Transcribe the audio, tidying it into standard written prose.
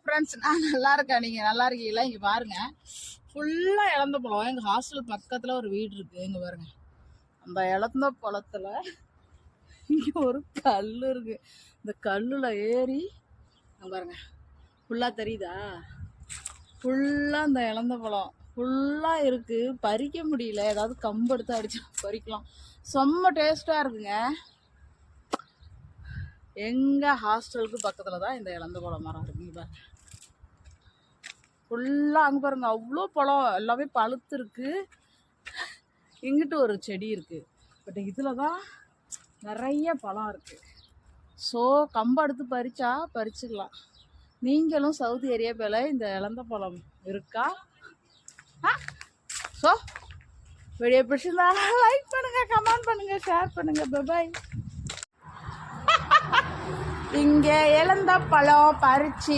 Friends, நான் நல்லா இருக்கேன். நீங்கள் நல்லா இருக்கீங்களா? இங்கே பாருங்கள், ஃபுல்லாக இழந்த பழம். எங்கள் ஹாஸ்டல் பக்கத்தில் ஒரு வீடு இருக்குது. இங்கே பாருங்கள், அந்த இழந்த பழத்தில் இங்கே ஒரு கல் இருக்குது. இந்த கல்லில் ஏறி பாருங்கள், ஃபுல்லாக தெரியுதா? ஃபுல்லாக இந்த இழந்த பழம் ஃபுல்லாக இருக்குது. பறிக்க முடியல. ஏதாவது கம்பு எடுத்து அடிச்சு பறிக்கலாம். செம்ம டேஸ்ட்டாக இருக்குங்க. எங்கள் ஹாஸ்டலுக்கு பக்கத்தில் தான் இந்த இழந்த பழம் மரம் இருக்குங்க. பாருங்க, ஃபுல்லாக அங்கே பாருங்க, அவ்வளோ பழம் எல்லாமே பழுத்து இருக்கு. இங்கிட்டு ஒரு செடி இருக்குது. பட் இதில் தான் நிறைய பழம் இருக்குது. ஸோ கம்பு எடுத்து பறிச்சுக்கலாம். நீங்களும் சவுதி அரேபியாவில் இந்த இழந்த பழம் இருக்கா? ஸோ வீடியோ பிடிச்சிருந்தா லைக் பண்ணுங்கள், கமெண்ட் பண்ணுங்கள், ஷேர் பண்ணுங்கள். பாய். இங்கே இழந்த பழம் பறிச்சு